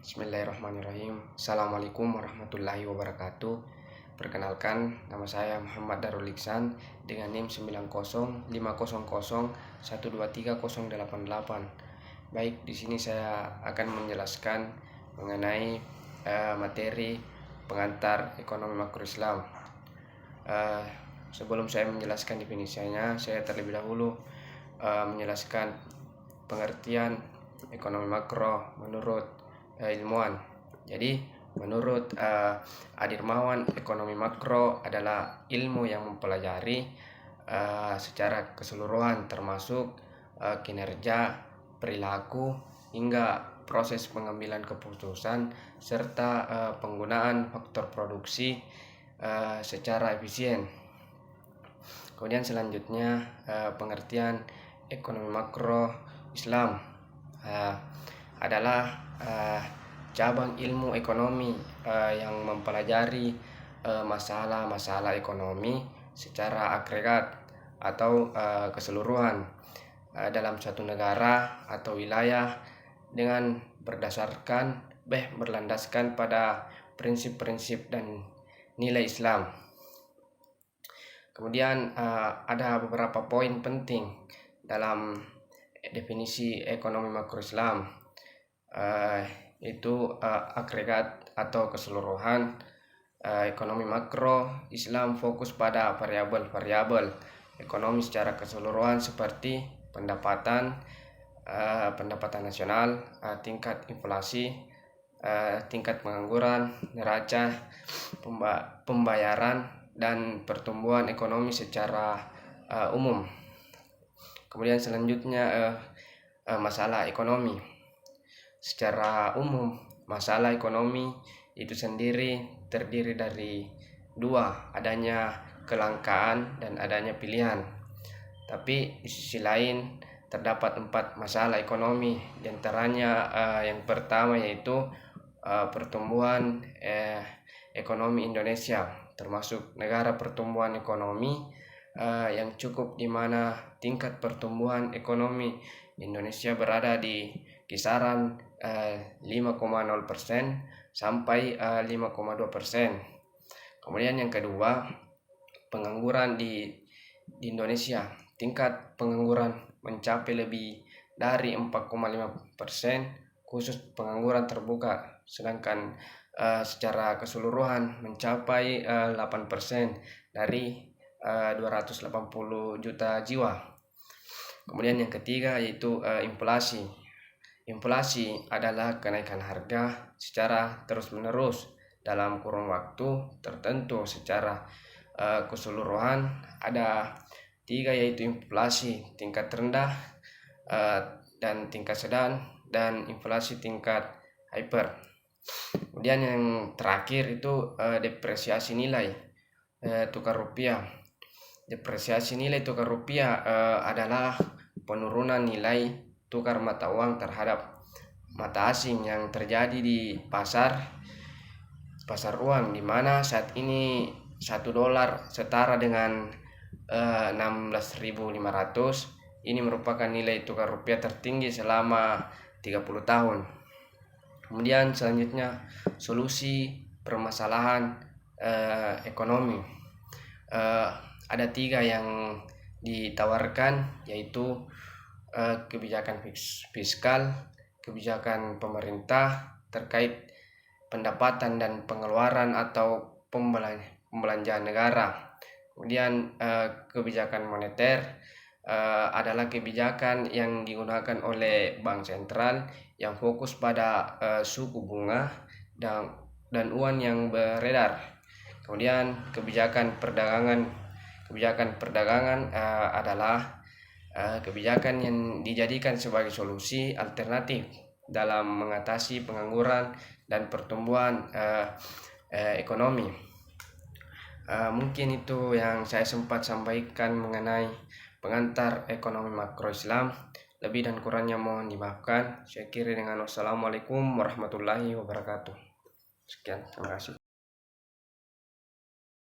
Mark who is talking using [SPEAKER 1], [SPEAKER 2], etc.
[SPEAKER 1] Bismillahirrahmanirrahim. Assalamualaikum warahmatullahi wabarakatuh. Perkenalkan, nama saya Muhammad Darul Iksan dengan NIM 905001230088. Baik, di sini saya akan menjelaskan mengenai materi pengantar ekonomi makro Islam. Sebelum saya menjelaskan definisinya, saya terlebih dahulu menjelaskan pengertian ekonomi makro menurut ilmuwan. Jadi menurut Adirmawan, ekonomi makro adalah ilmu yang mempelajari secara keseluruhan termasuk kinerja, perilaku, hingga proses pengambilan keputusan serta penggunaan faktor produksi secara efisien. Kemudian selanjutnya pengertian ekonomi makro Islam adalah cabang ilmu ekonomi yang mempelajari masalah-masalah ekonomi secara agregat atau keseluruhan dalam suatu negara atau wilayah dengan berlandaskan pada prinsip-prinsip dan nilai Islam. Kemudian ada beberapa poin penting dalam definisi ekonomi makro Islam, itu agregat atau keseluruhan. Ekonomi makro Islam fokus pada variabel-variabel ekonomi secara keseluruhan seperti pendapatan nasional, tingkat inflasi, tingkat pengangguran, neraca pembayaran, dan pertumbuhan ekonomi secara umum. Kemudian selanjutnya masalah ekonomi. Secara umum, masalah ekonomi itu sendiri terdiri dari dua, adanya kelangkaan dan adanya pilihan. Tapi di sisi lain terdapat 4 masalah ekonomi, diantaranya yang pertama yaitu pertumbuhan ekonomi Indonesia, termasuk negara pertumbuhan ekonomi yang cukup, di mana tingkat pertumbuhan ekonomi Indonesia berada di kisaran 5,0% sampai 5,2%. Kemudian yang kedua, pengangguran di Indonesia. Tingkat pengangguran mencapai lebih dari 4,5%, khusus pengangguran terbuka, sedangkan secara keseluruhan mencapai 8% dari 280 juta jiwa. Kemudian yang ketiga yaitu inflasi. Inflasi adalah kenaikan harga secara terus-menerus dalam kurun waktu tertentu. Secara keseluruhan ada 3, yaitu inflasi tingkat rendah, dan tingkat sedang, dan inflasi tingkat hyper. Kemudian yang terakhir itu depresiasi nilai tukar rupiah. Depresiasi nilai tukar rupiah adalah penurunan nilai tukar mata uang terhadap mata asing yang terjadi di pasar uang, di mana saat ini $1 setara dengan 16.500. Ini merupakan nilai tukar rupiah tertinggi selama 30 tahun. Kemudian selanjutnya solusi permasalahan ekonomi. Ada 3 yang ditawarkan, yaitu kebijakan fiskal, kebijakan pemerintah terkait pendapatan dan pengeluaran atau pembelanjaan negara. Kemudian kebijakan moneter adalah kebijakan yang digunakan oleh bank sentral yang fokus pada suku bunga dan uang yang beredar. Kemudian kebijakan perdagangan adalah kebijakan yang dijadikan sebagai solusi alternatif dalam mengatasi pengangguran dan pertumbuhan ekonomi. Mungkin itu yang saya sempat sampaikan mengenai pengantar ekonomi makro Islam. Lebih dan kurangnya mohon dimaafkan. Saya akhiri dengan wassalamualaikum warahmatullahi wabarakatuh. Sekian, terima kasih.